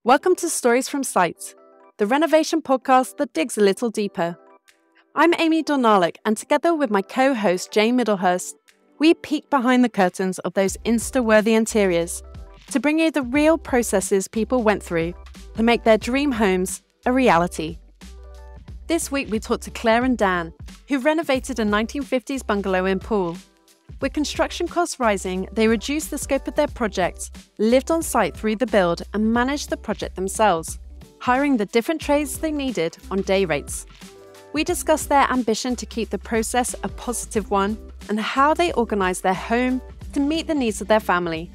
Welcome to Stories from Sites, the renovation podcast that digs a little deeper. I'm Amy Dornalick, and together with my co-host Jane Middlehurst, we peek behind the curtains of those Insta-worthy interiors to bring you the real processes people went through to make their dream homes a reality. This week we talked to Claire and Dan, who renovated a 1950s bungalow in Poole. With construction costs rising, they reduced the scope of their project, lived on site through the build, and managed the project themselves, hiring the different trades they needed on day rates. We discussed their ambition to keep the process a positive one and how they organised their home to meet the needs of their family.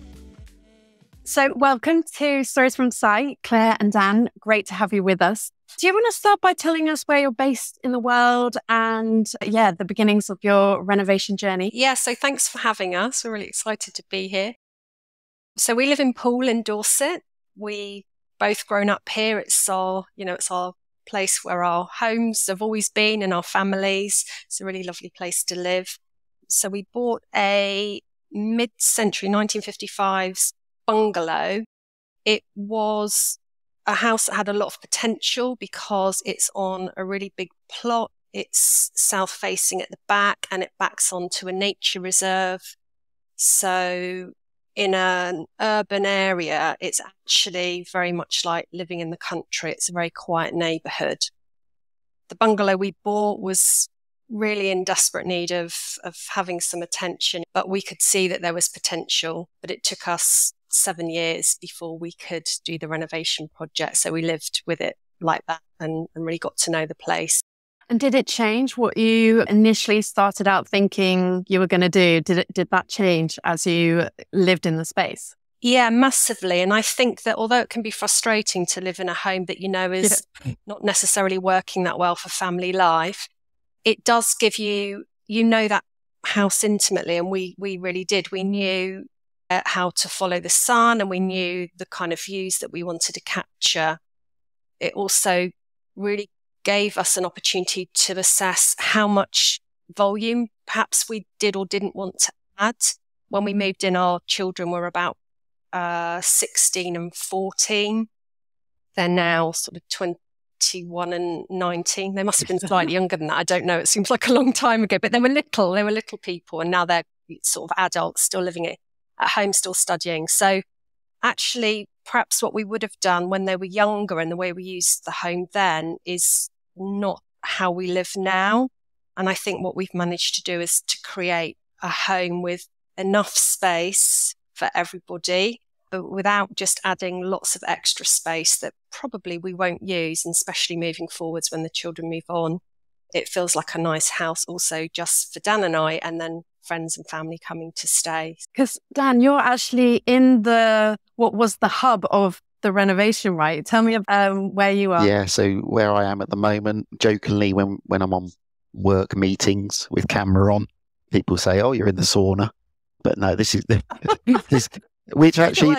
So welcome to Stories from Site, Claire and Dan. Great to have you with us. Do you want to start by telling us where you're based in the world and, the beginnings of your renovation journey? Yeah, so thanks for having us. We're really excited to be here. So we live in Poole in Dorset. We both grown up here. It's our place where our homes have always been and our families. It's a really lovely place to live. So we bought a mid-century 1955's bungalow. It was a house that had a lot of potential because it's on a really big plot. It's south-facing at the back and it backs onto a nature reserve. So in an urban area, it's actually very much like living in the country. It's a very quiet neighbourhood. The bungalow we bought was really in desperate need of having some attention, but we could see that there was potential. But it took us 7 years before we could do the renovation project. So we lived with it like that and really got to know the place. And did it change what you initially started out thinking you were going to do? Did that change as you lived in the space? Yeah, massively. And I think that although it can be frustrating to live in a home that is not necessarily working that well for family life, it does give you that house intimately. And we really did. We knew how to follow the sun and we knew the kind of views that we wanted to capture. It also really gave us an opportunity to assess how much volume perhaps we did or didn't want to add. When we moved in, our children were about 16 and 14. They're now sort of 21 and 19. They must have been slightly younger than that. I don't know. It seems like a long time ago, but they were little people, and now they're sort of adults still living it at home, still studying. So actually, perhaps what we would have done when they were younger and the way we used the home then is not how we live now. And I think what we've managed to do is to create a home with enough space for everybody, but without just adding lots of extra space that probably we won't use, and especially moving forwards when the children move on. It feels like a nice house also just for Dan and I, and then friends and family coming to stay. Because Dan, you're actually in what was the hub of the renovation, right? Tell me where you are. Yeah, so where I am at the moment, jokingly, when I'm on work meetings with camera on, people say, "Oh, you're in the sauna," but no, this is which actually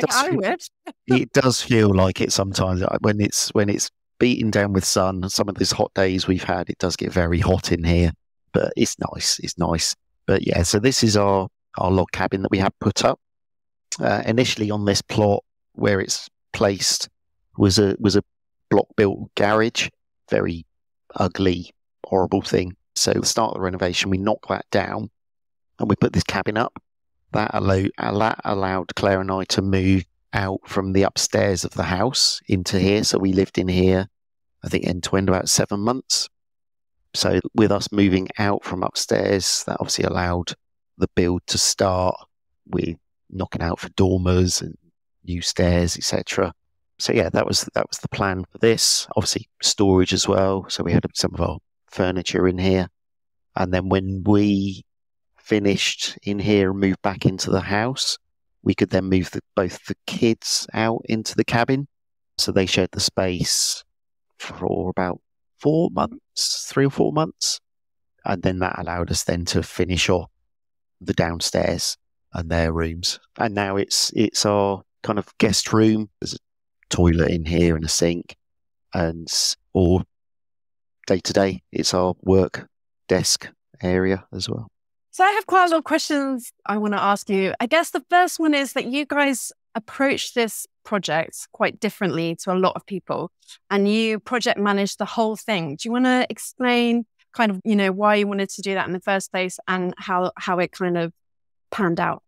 it does feel like it sometimes when it's beaten down with sun. Some of these hot days we've had, it does get very hot in here, but it's nice. But yeah, so this is our log cabin that we had put up. Initially on this plot where it's placed was a block built garage, very ugly, horrible thing. So at the start of the renovation, we knocked that down and we put this cabin up. That allowed Claire and I to move out from the upstairs of the house into here. So we lived in here, I think end to end about 7 months. So with us moving out from upstairs, that obviously allowed the build to start with knocking out for dormers and new stairs, etc. So yeah, that was the plan for this. Obviously storage as well. So we had some of our furniture in here. And then when we finished in here and moved back into the house, we could then move both the kids out into the cabin. So they shared the space for about 3 or 4 months. And then that allowed us then to finish off the downstairs and their rooms. And now it's our kind of guest room. There's a toilet in here and a sink. Or day to day, it's our work desk area as well. So I have quite a lot of questions I want to ask you. I guess the first one is that you guys approach this project quite differently to a lot of people, and you project manage the whole thing. Do you want to explain kind of, why you wanted to do that in the first place and how it kind of panned out?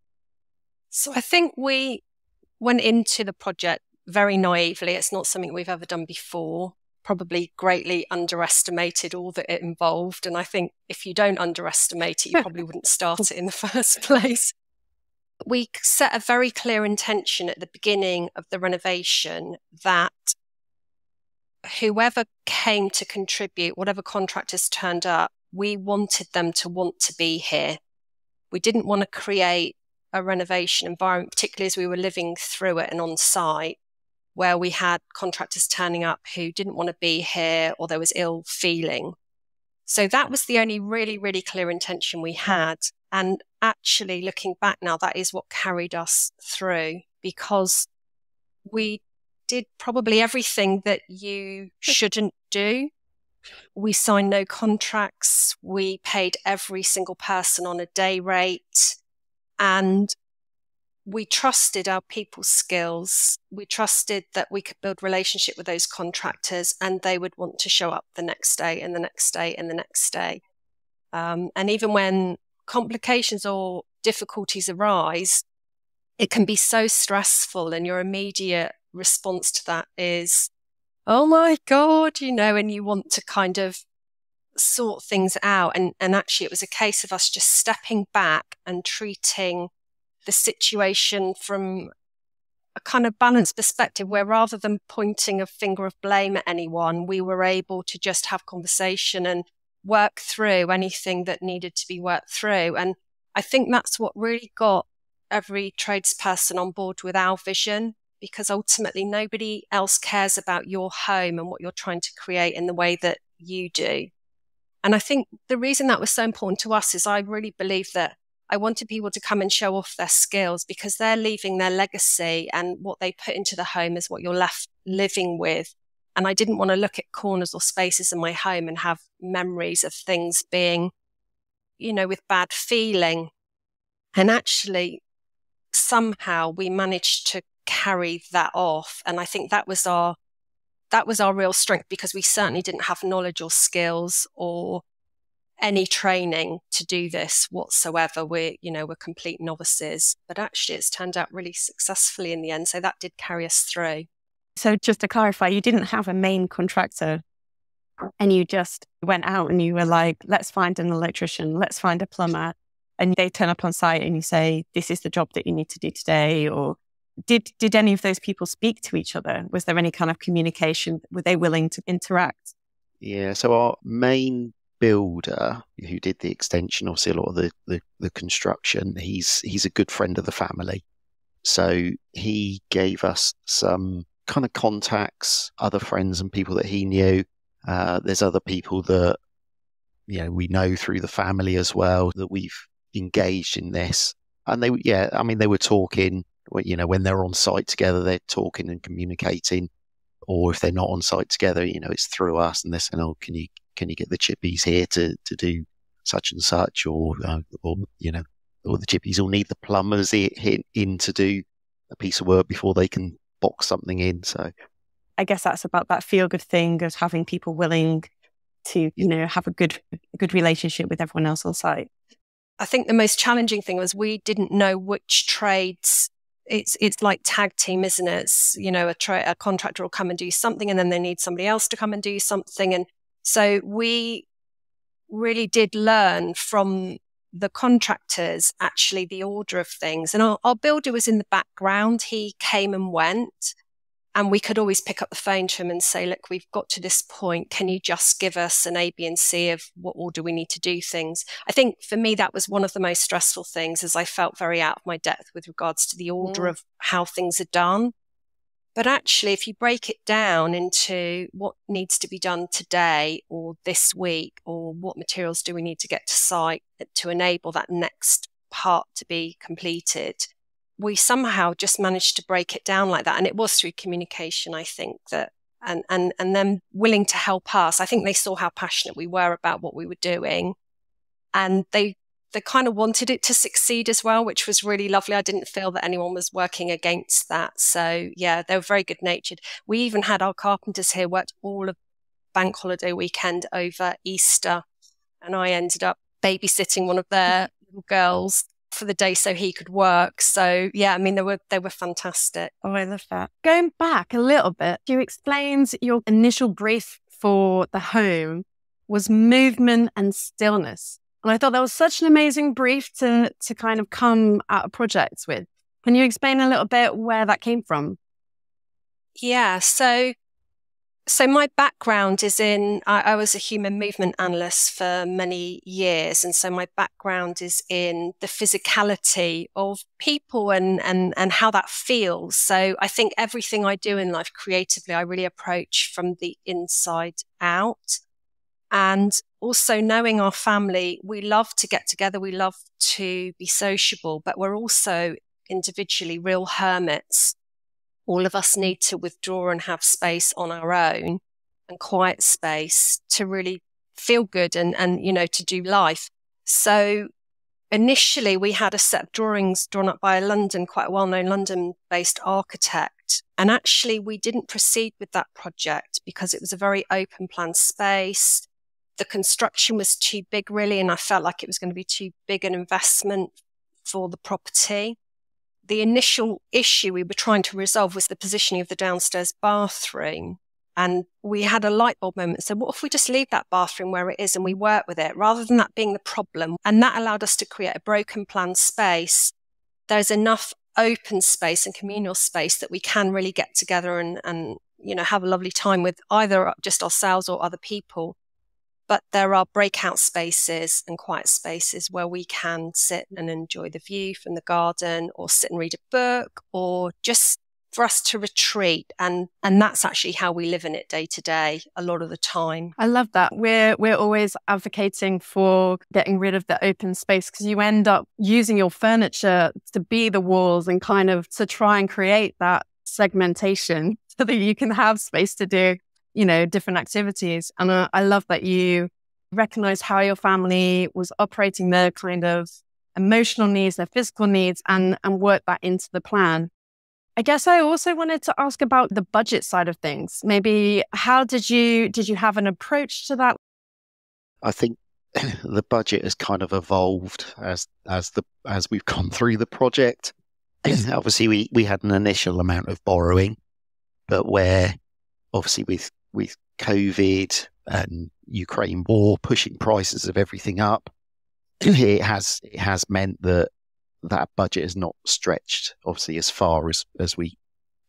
So I think we went into the project very naively. It's not something we've ever done before. Probably greatly underestimated all that it involved. And I think if you don't underestimate it, you probably wouldn't start it in the first place. We set a very clear intention at the beginning of the renovation that whoever came to contribute, whatever contractors turned up, we wanted them to want to be here. We didn't want to create a renovation environment, particularly as we were living through it and on site, where we had contractors turning up who didn't want to be here or there was ill feeling. So that was the only really, really clear intention we had. And actually, looking back now, that is what carried us through, because we did probably everything that you shouldn't do. We signed no contracts. We paid every single person on a day rate. And we trusted our people's skills. We trusted that we could build relationship with those contractors and they would want to show up the next day and the next day and the next day. And even when complications or difficulties arise, it can be so stressful, and your immediate response to that is, oh my God, and you want to kind of sort things out. And actually it was a case of us just stepping back and treating the situation from a kind of balanced perspective, where rather than pointing a finger of blame at anyone, we were able to just have conversation and work through anything that needed to be worked through. And I think that's what really got every tradesperson on board with our vision, because ultimately nobody else cares about your home and what you're trying to create in the way that you do. And I think the reason that was so important to us is I really believe that I wanted people to come and show off their skills, because they're leaving their legacy, and what they put into the home is what you're left living with. And I didn't want to look at corners or spaces in my home and have memories of things being, with bad feeling. And actually, somehow we managed to carry that off. And I think that was our real strength, because we certainly didn't have knowledge or skills or any training to do this whatsoever. We're complete novices, but actually it's turned out really successfully in the end. So that did carry us through. So just to clarify, you didn't have a main contractor and you just went out and you were like, let's find an electrician, let's find a plumber. And they turn up on site and you say, this is the job that you need to do today. Or did any of those people speak to each other? Was there any kind of communication? Were they willing to interact? Yeah, so our main builder who did the extension, obviously a lot of the construction, he's a good friend of the family. So he gave us some kind of contacts, other friends and people that he knew. There's other people that, we know through the family as well, that we've engaged in this. And they were talking, when they're on site together, they're talking and communicating. Or if they're not on site together, it's through us, and they're saying, oh, can you get the chippies here to do such and such, or the chippies will need the plumbers in to do a piece of work before they can box something in. So I guess that's about that feel-good thing of having people willing to, have a good relationship with everyone else on site. I think the most challenging thing was we didn't know which trades. It's like tag team, isn't it? It's, a contractor will come and do something, and then they need somebody else to come and do something. And so we really did learn from the contractors, actually, the order of things. And our builder was in the background. He came and went, and we could always pick up the phone to him and say, look, we've got to this point. Can you just give us an A, B, and C of what order we need to do things? I think for me, that was one of the most stressful things, as I felt very out of my depth with regards to the order of how things are done. But actually, if you break it down into what needs to be done today or this week, or what materials do we need to get to site to enable that next part to be completed, we somehow just managed to break it down like that. And it was through communication, I think, that and them willing to help us. I think they saw how passionate we were about what we were doing, and they they kind of wanted it to succeed as well, which was really lovely. I didn't feel that anyone was working against that. So yeah, they were very good natured. We even had our carpenters here worked all of bank holiday weekend over Easter, and I ended up babysitting one of their little girls for the day so he could work. So yeah, I mean, they were fantastic. Oh, I love that. Going back a little bit, you explained your initial brief for the home was movement and stillness. And I thought that was such an amazing brief to kind of come at a project with. Can you explain a little bit where that came from? Yeah, so my background is I was a human movement analyst for many years. And so my background is in the physicality of people and how that feels. So I think everything I do in life creatively, I really approach from the inside out. And also knowing our family, we love to get together. We love to be sociable, but we're also individually real hermits. All of us need to withdraw and have space on our own and quiet space to really feel good and to do life. So initially we had a set of drawings drawn up by quite a well-known London-based architect. And actually we didn't proceed with that project because it was a very open plan space. The construction was too big really, and I felt like it was going to be too big an investment for the property. The initial issue we were trying to resolve was the positioning of the downstairs bathroom. And we had a light bulb moment and said, what if we just leave that bathroom where it is and we work with it rather than that being the problem? And that allowed us to create a broken plan space. There's enough open space and communal space that we can really get together and have a lovely time with either just ourselves or other people. But there are breakout spaces and quiet spaces where we can sit and enjoy the view from the garden or sit and read a book or just for us to retreat. And that's actually how we live in it day to day a lot of the time. I love that. We're always advocating for getting rid of the open space because you end up using your furniture to be the walls and kind of to try and create that segmentation so that you can have space to do different activities. And I love that you recognize how your family was operating their kind of emotional needs, their physical needs, and work that into the plan. I guess I also wanted to ask about the budget side of things. Maybe how did you have an approach to that? I think the budget has kind of evolved as we've gone through the project. Obviously, we had an initial amount of borrowing, but where obviously with COVID and Ukraine war pushing prices of everything up, it has meant that budget is not stretched obviously as far as we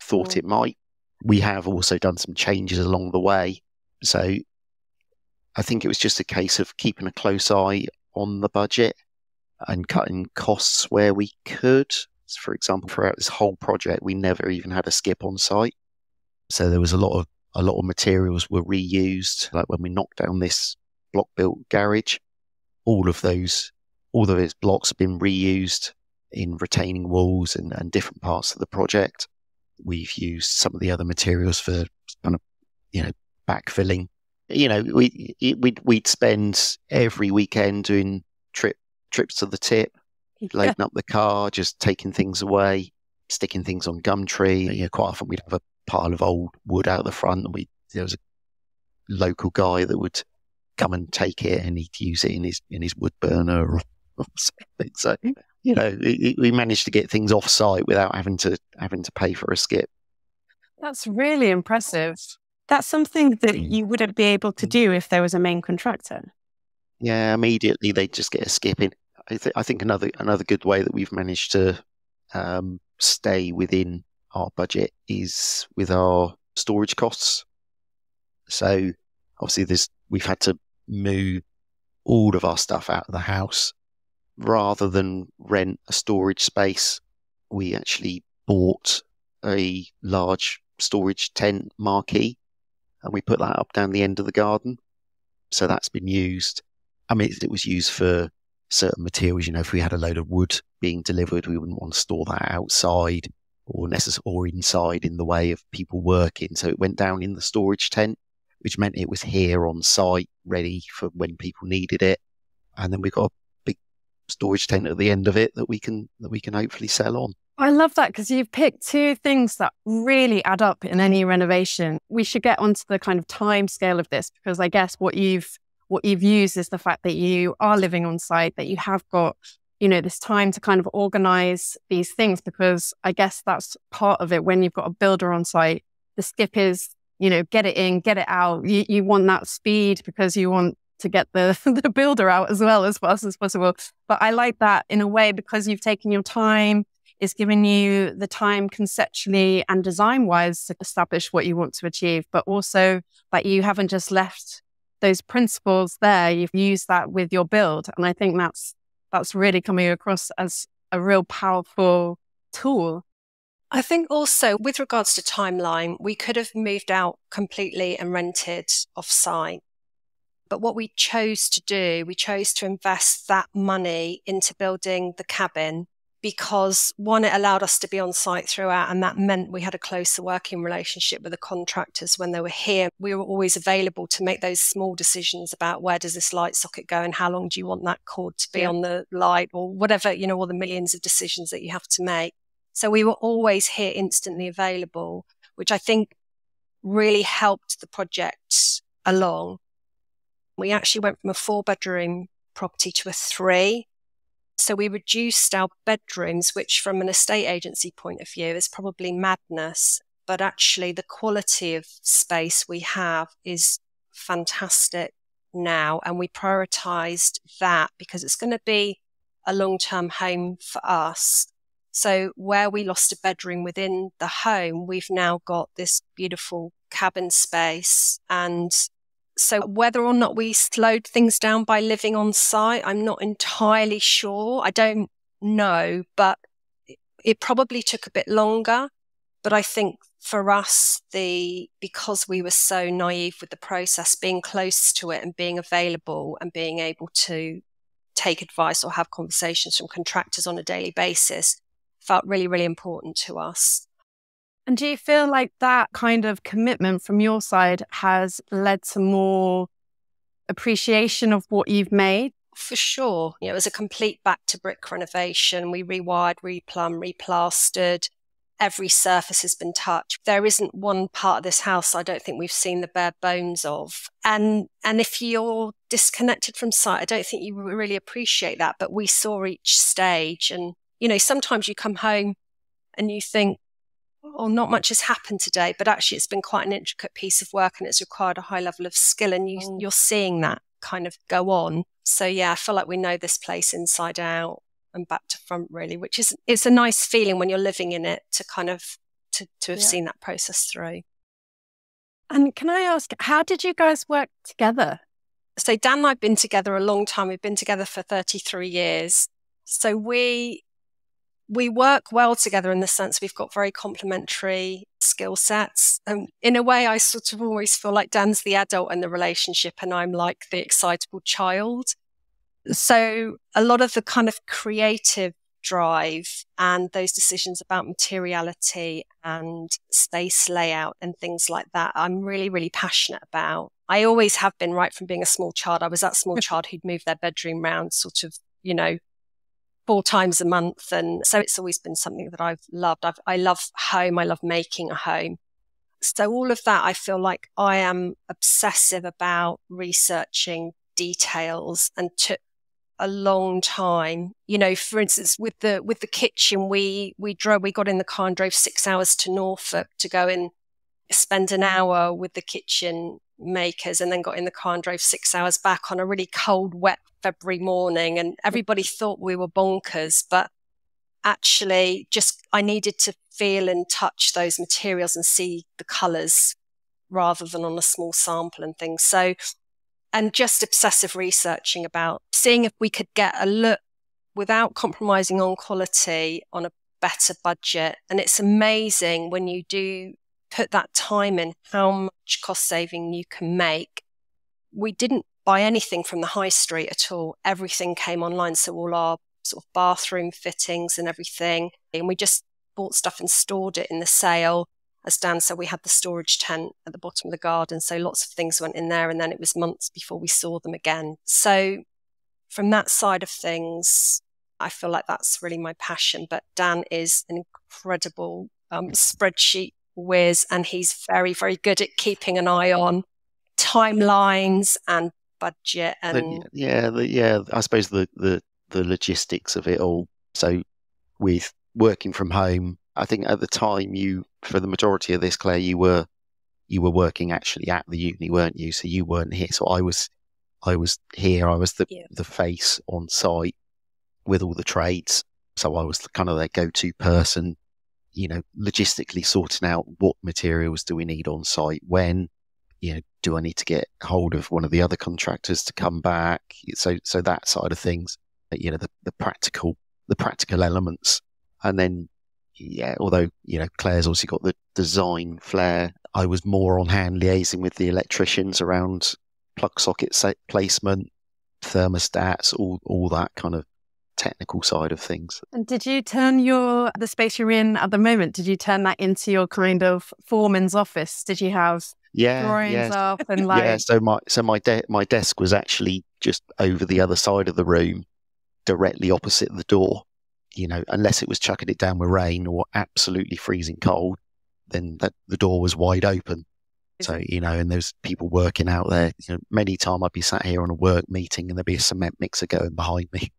thought it might. We have also done some changes along the way. So I think it was just a case of keeping a close eye on the budget and cutting costs where we could. So for example, throughout this whole project, we never even had a skip on site. So there was a lot of materials were reused. Like when we knocked down this block built garage, all of those blocks have been reused in retaining walls and different parts of the project. We've used some of the other materials for kind of, backfilling. We'd spend every weekend doing trips to the tip, loading up the car, just taking things away, sticking things on Gumtree. Quite often we'd have a pile of old wood out the front, and there was a local guy that would come and take it, and he'd use it in his wood burner or something. So we managed to get things off site without having to pay for a skip. That's really impressive. That's something that you wouldn't be able to do if there was a main contractor. Yeah, immediately they'd just get a skip in. I think another good way that we've managed to stay within our budget is with our storage costs. So obviously we've had to move all of our stuff out of the house. Rather than rent a storage space, we actually bought a large storage tent marquee and we put that up down the end of the garden. So that's been used. I mean, it was used for certain materials. If we had a load of wood being delivered, we wouldn't want to store that outside or inside in the way of people working. So it went down in the storage tent, which meant it was here on site, ready for when people needed it. And then we got a big storage tent at the end of it that we can hopefully sell on. I love that, because you've picked two things that really add up in any renovation. We should get onto the kind of time scale of this, because I guess what you've used is the fact that you are living on site, that you have got, this time to kind of organize these things, because I guess that's part of it. When you've got a builder on site, the skip is, get it in, get it out. You want that speed because you want to get the builder out as well as fast as possible. But I like that in a way, because you've taken your time. It's given you the time conceptually and design-wise to establish what you want to achieve, but also that you haven't just left those principles there. You've used that with your build. And I think that's really coming across as a real powerful tool. I think also with regards to timeline, we could have moved out completely and rented off-site. But what we chose to do, we chose to invest that money into building the cabin, because one, it allowed us to be on site throughout, and that meant we had a closer working relationship with the contractors when they were here. We were always available to make those small decisions about where does this light socket go and how long do you want that cord to be on the light, or whatever, all the millions of decisions that you have to make. So we were always here, instantly available, which I think really helped the project along. We actually went from a 4-bedroom property to a 3. So we reduced our bedrooms, which from an estate agency point of view is probably madness. But actually the quality of space we have is fantastic now. And we prioritized that because it's going to be a long-term home for us. So where we lost a bedroom within the home, we've now got this beautiful cabin space. And so whether or not we slowed things down by living on site, I'm not entirely sure. I don't know, but it probably took a bit longer. But I think for us, because we were so naive with the process, being close to it and being available and being able to take advice or have conversations from contractors on a daily basis felt really, really important to us. And do you feel like that kind of commitment from your side has led to more appreciation of what you've made? For sure. It was a complete back to brick renovation. We rewired, replumbed, replastered. Every surface has been touched. There isn't one part of this house I don't think we've seen the bare bones of. And if you're disconnected from site, I don't think you really appreciate that. But we saw each stage. And, sometimes you come home and you think, oh, not much has happened today, but actually it's been quite an intricate piece of work and it's required a high level of skill, and you're seeing that kind of go on. So yeah, I feel like we know this place inside out and back to front really, which is, it's a nice feeling when you're living in it to kind of, to have seen that process through. And can I ask, how did you guys work together? So Dan and I have been together a long time. We've been together for 33 years. So we work well together in the sense we've got very complementary skill sets. In a way, I sort of always feel like Dan's the adult in the relationship and I'm like the excitable child. So a lot of the kind of creative drive and those decisions about materiality and space layout and things like that, I'm really, really passionate about. I always have been right from being a small child. I was that small child who'd move their bedroom round sort of, 4 times a month. And so it's always been something that I've loved. I love home. I love making a home. So all of that, I feel like I am obsessive about researching details and took a long time. For instance, with the kitchen, we got in the car and drove 6 hours to Norfolk to go and spend an hour with the kitchen makers, and then got in the car and drove 6 hours back on a really cold, wet February morning. And everybody thought we were bonkers, but actually I needed to feel and touch those materials and see the colours rather than on a small sample and things. So, and just obsessive researching about seeing if we could get a look without compromising on quality on a better budget. And it's amazing when you do put that time in, how much cost saving you can make. We didn't buy anything from the high street at all. Everything came online. So all our sort of bathroom fittings and everything. And we just bought stuff and stored it in the sale. As Dan said, we had the storage tent at the bottom of the garden. So lots of things went in there. And then it was months before we saw them again. So from that side of things, I feel like that's really my passion. But Dan is an incredible spreadsheet whiz, and he's very, very good at keeping an eye on timelines and budget. And I suppose the logistics of it all. So with working from home, I think at the time for the majority of this, Claire, you were working actually at the uni, weren't you? So you weren't here. So I was here. I was the face on site with all the trades. So I was kind of their go-to person, logistically sorting out what materials do we need on site, when, do I need to get hold of one of the other contractors to come back? So that side of things, the practical elements. And then, although, Claire's also got the design flair, I was more on hand liaising with the electricians around plug socket placement, thermostats, all that kind of technical side of things. And did you turn the space you're in at the moment, did you turn that into your kind of foreman's office? Did you have drawings up and like... Yeah, so my desk was actually just over the other side of the room, directly opposite the door. Unless it was chucking it down with rain or absolutely freezing cold, then the door was wide open. So, and there's people working out there. Many times I'd be sat here on a work meeting and there'd be a cement mixer going behind me.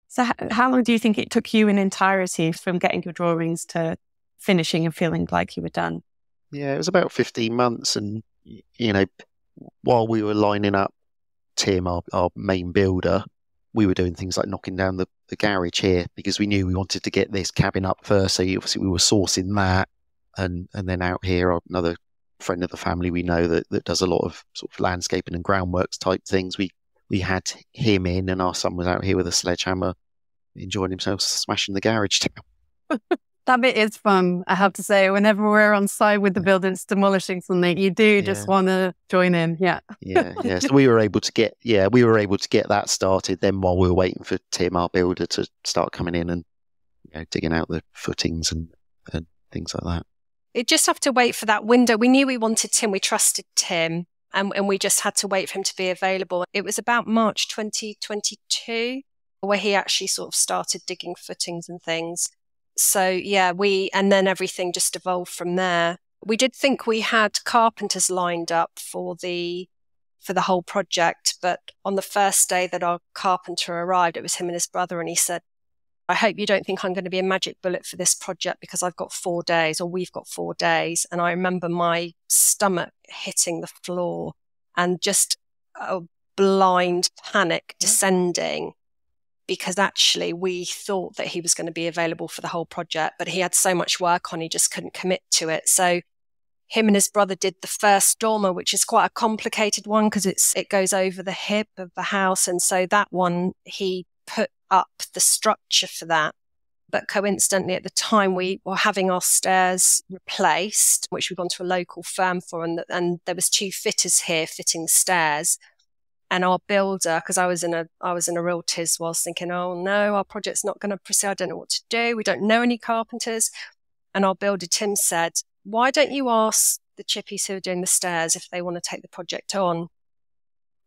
So how long do you think it took you in entirety from getting your drawings to finishing and feeling like you were done? Yeah, it was about 15 months. And, while we were lining up Tim, our main builder, we were doing things like knocking down the garage here because we knew we wanted to get this cabin up first. So obviously we were sourcing that. And then out here, another friend of the family we know that does a lot of sort of landscaping and groundworks type things. We had him in, and our son was out here with a sledgehammer, enjoying himself smashing the garage down. That bit is fun, I have to say. Whenever we're on site with the buildings demolishing something, you do just want to join in. Yeah. Yeah. So we were able to get that started. Then while we were waiting for Tim, our builder, to start coming in and digging out the footings and things like that. It just have to wait for that window. We knew we wanted Tim. We trusted Tim. And we just had to wait for him to be available. It was about March 2022 where he actually sort of started digging footings and things. So yeah, and then everything just evolved from there. We did think we had carpenters lined up for the whole project, but on the first day that our carpenter arrived, it was him and his brother, and he said, I hope you don't think I'm going to be a magic bullet for this project because I've got 4 days, or we've got 4 days. And I remember my stomach hitting the floor and just a blind panic descending, because actually we thought that he was going to be available for the whole project, but he had so much work on, he just couldn't commit to it. So him and his brother did the first dormer, which is quite a complicated one because it goes over the hip of the house. And so that one, he put up the structure for that. But coincidentally, at the time, we were having our stairs replaced, which we'd gone to a local firm for, and there was 2 fitters here fitting the stairs. And our builder, because I was in a real tiz, was thinking, oh no, our project's not going to proceed. I don't know what to do. We don't know any carpenters. And our builder, Tim, said, why don't you ask the chippies who are doing the stairs if they want to take the project on?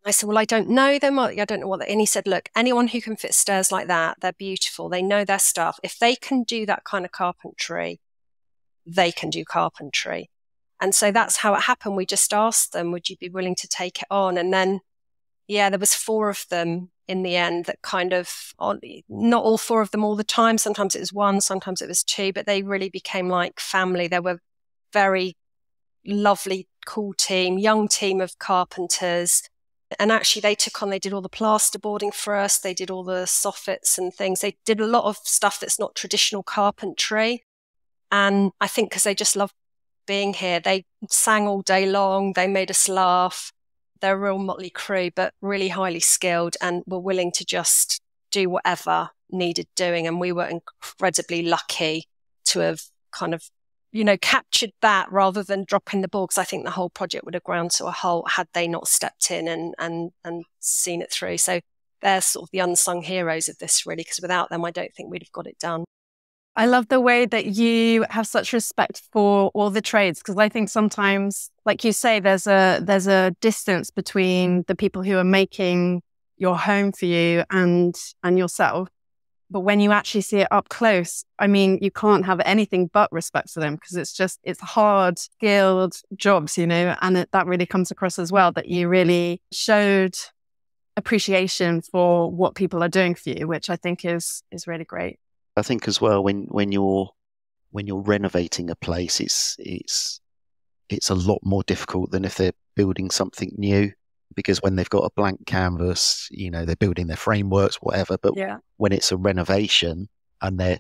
I said, well, I don't know them. I don't know what. And he said, look, anyone who can fit stairs like that, they're beautiful. They know their stuff. If they can do that kind of carpentry, they can do carpentry. And so that's how it happened. We just asked them, would you be willing to take it on? And then, there was 4 of them in the end that kind of, not all 4 of them all the time. Sometimes it was 1, sometimes it was 2, but they really became like family. They were very lovely, cool team, young team of carpenters. And actually they did all the plasterboarding for us. They did all the soffits and things. They did a lot of stuff that's not traditional carpentry. And I think because they just love being here, they sang all day long. They made us laugh. They're a real motley crew, but really highly skilled and were willing to just do whatever needed doing. And we were incredibly lucky to have kind of, captured that rather than dropping the ball, because I think the whole project would have ground to a halt had they not stepped in and seen it through. So they're sort of the unsung heroes of this, really, because without them, I don't think we'd have got it done. I love the way that you have such respect for all the trades, because I think sometimes, like you say, there's a distance between the people who are making your home for you and yourself. But when you actually see it up close, I mean, you can't have anything but respect for them, because it's hard, skilled jobs, and that really comes across as well, that you really showed appreciation for what people are doing for you, which I think is really great. I think as well, when you're renovating a place, it's a lot more difficult than if they're building something new. Because when they've got a blank canvas, they're building their frameworks, whatever. But when it's a renovation and they're,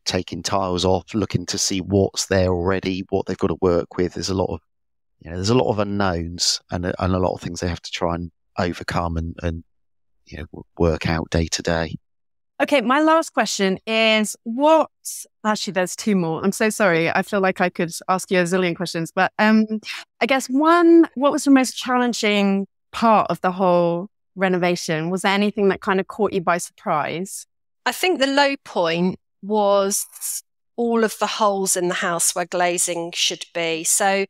taking tiles off, looking to see what's there already, what they've got to work with, there's a lot of unknowns and a lot of things they have to try and overcome and work out day to day. Okay, my last question is actually there's two more. I'm so sorry. I feel like I could ask you a zillion questions, but I guess what was the most challenging part of the whole renovation? Was there anything that kind of caught you by surprise? I think the low point was all of the holes in the house where glazing should be. So,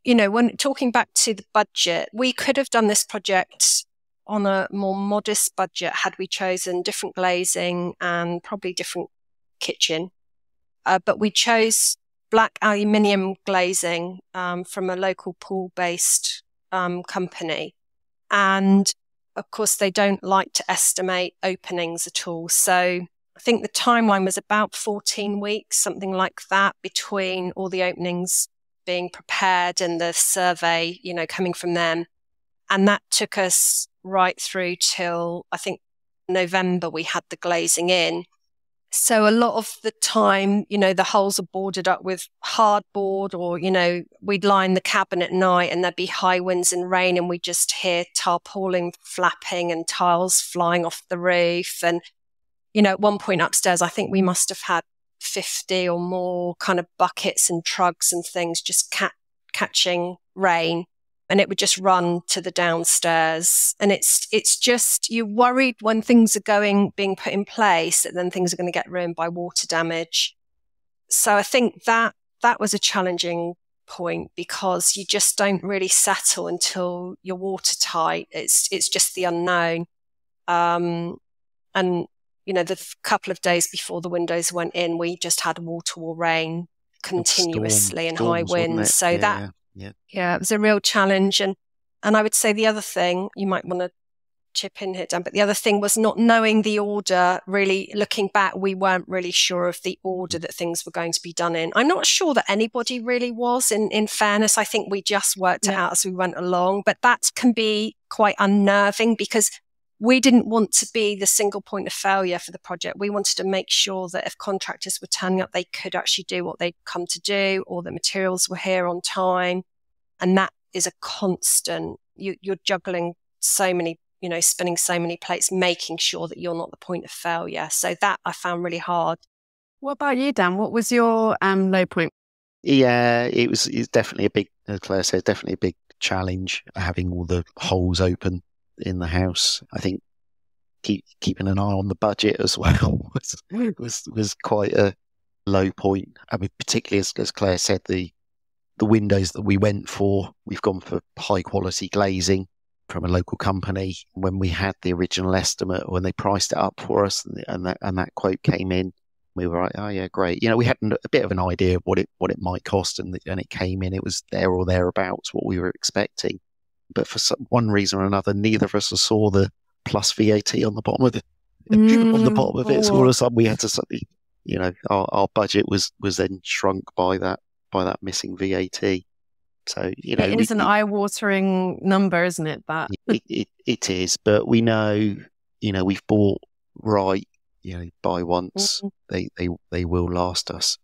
when talking back to the budget, we could have done this project on a more modest budget had we chosen different glazing and probably different kitchen. But we chose black aluminium glazing from a local Poole-based company. And of course, they don't like to estimate openings at all. So I think the timeline was about 14 weeks, something like that, between all the openings being prepared and the survey, coming from them. And that took us right through till, I think, November we had the glazing in. So a lot of the time, the holes are boarded up with hardboard, or, we'd lie in the cabin at night and there'd be high winds and rain and we'd just hear tarpaulin flapping and tiles flying off the roof. And, at one point upstairs, I think we must have had 50 or more kind of buckets and trugs and things just catching rain. And it would just run to the downstairs. And it's just, you're worried when things are being put in place that then things are going to get ruined by water damage. So I think that was a challenging point, because you just don't really settle until you're watertight. It's just the unknown. And, the couple of days before the windows went in, we just had wall-to-wall rain continuously and high winds. So it was a real challenge. And I would say the other thing, you might want to chip in here, Dan, but the other thing was not knowing the order. Really, looking back, we weren't really sure of the order that things were going to be done in. I'm not sure that anybody really was, in fairness. I think we just worked it out as we went along. But that can be quite unnerving, because we didn't want to be the single point of failure for the project. We wanted to make sure that if contractors were turning up, they could actually do what they'd come to do, or the materials were here on time. And that is a constant. You're juggling so many, spinning so many plates, making sure that you're not the point of failure. So that I found really hard. What about you, Dan? What was your low point? Yeah, it's definitely a big, as Claire said, definitely a big challenge, having all the holes open in the house. I think keeping an eye on the budget as well was quite a low point. I mean, particularly as Claire said, the windows that we went for, we've gone for high quality glazing from a local company. When we had the original estimate, when they priced it up for us, and that quote came in, we were like, oh yeah, great. We had a bit of an idea of what it might cost, and it came in. It was there or thereabouts what we were expecting. But for one reason or another, neither of us saw the plus VAT on the bottom of it. On the bottom of it, so all of a sudden we had to suddenly, our budget was then shrunk by that missing VAT. So it is an eye-watering number, isn't it? That it is, but we know, we've bought right. Buy once, they will last us.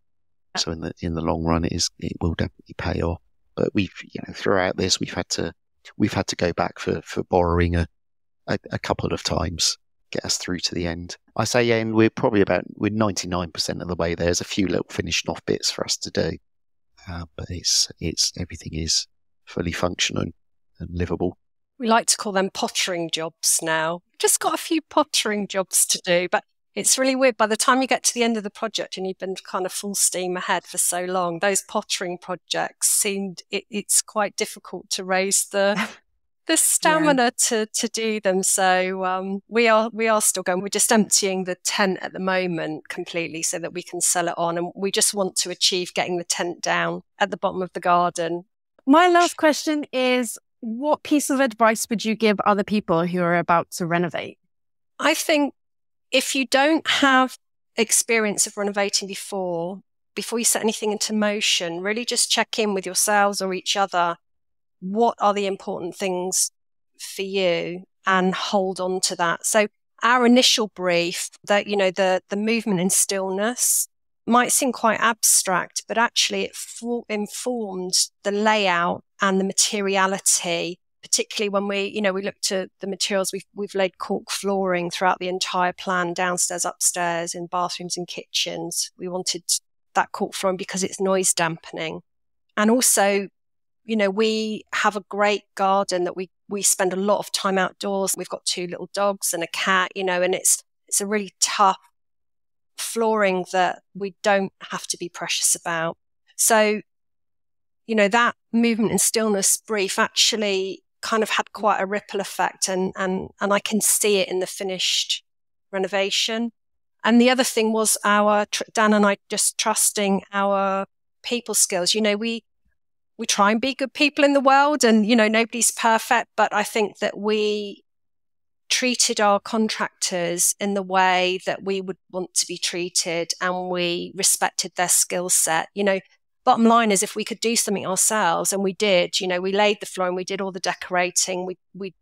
So in the long run, it will definitely pay off. But we've throughout this, we've had to go back for borrowing a couple of times, get us through to the end. I say, and we're 99% of the way there. There's a few little finishing off bits for us to do, but it's everything is fully functional and livable. We like to call them pottering jobs now. Just got a few pottering jobs to do, but it's really weird. By the time you get to the end of the project and you've been kind of full steam ahead for so long, those pottering projects it's quite difficult to raise the the stamina to do them. So we are still going. We're just emptying the tent at the moment completely so that we can sell it on. And we just want to achieve getting the tent down at the bottom of the garden. My last question is, what piece of advice would you give other people who are about to renovate? I think if you don't have experience of renovating before you set anything into motion, really just check in with yourselves or each other. What are the important things for you, and hold on to that. So our initial brief, that, the movement in stillness might seem quite abstract, but actually it informed the layout and the materiality, particularly when we looked at the materials. We've laid cork flooring throughout the entire plan, downstairs, upstairs, in bathrooms and kitchens. We wanted that cork flooring because it's noise dampening. And also, we have a great garden that we spend a lot of time outdoors. We've got 2 little dogs and a cat, and it's a really tough flooring that we don't have to be precious about. So, that movement and stillness brief actually kind of had quite a ripple effect, and I can see it in the finished renovation. And the other thing was Dan and I just trusting our people skills. We try and be good people in the world, and, nobody's perfect, but I think that we treated our contractors in the way that we would want to be treated, and we respected their skill set. Bottom line is, if we could do something ourselves, and we did, we laid the flooring, we did all the decorating, we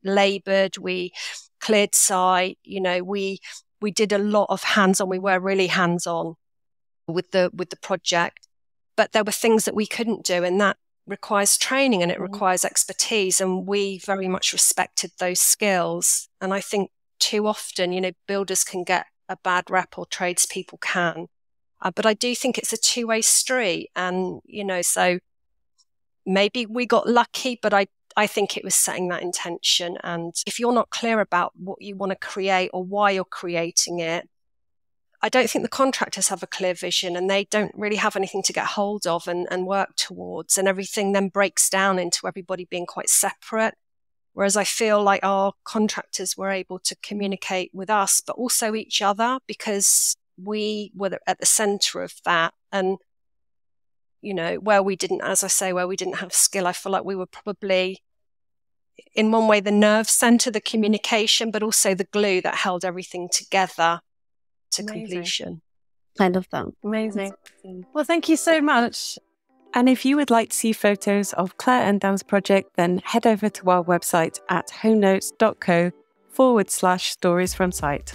laboured, we cleared site, we did a lot of hands-on. We were really hands-on with the project, but there were things that we couldn't do, and that requires training and it requires expertise, and we very much respected those skills. And I think too often, builders can get a bad rep, or tradespeople can, but I do think it's a two-way street. And so maybe we got lucky, but I think it was setting that intention. And if you're not clear about what you want to create or why you're creating it, I don't think the contractors have a clear vision, and they don't really have anything to get hold of and work towards. And everything then breaks down into everybody being quite separate. Whereas I feel like our contractors were able to communicate with us, but also each other, because we were at the center of that. And, where we didn't have skill, I feel like we were probably, in one way, the nerve center, the communication, but also the glue that held everything together to completion. I love that. Amazing. Well, thank you so much. And if you would like to see photos of Claire and Dan's project, then head over to our website at homenotes.co/stories from site.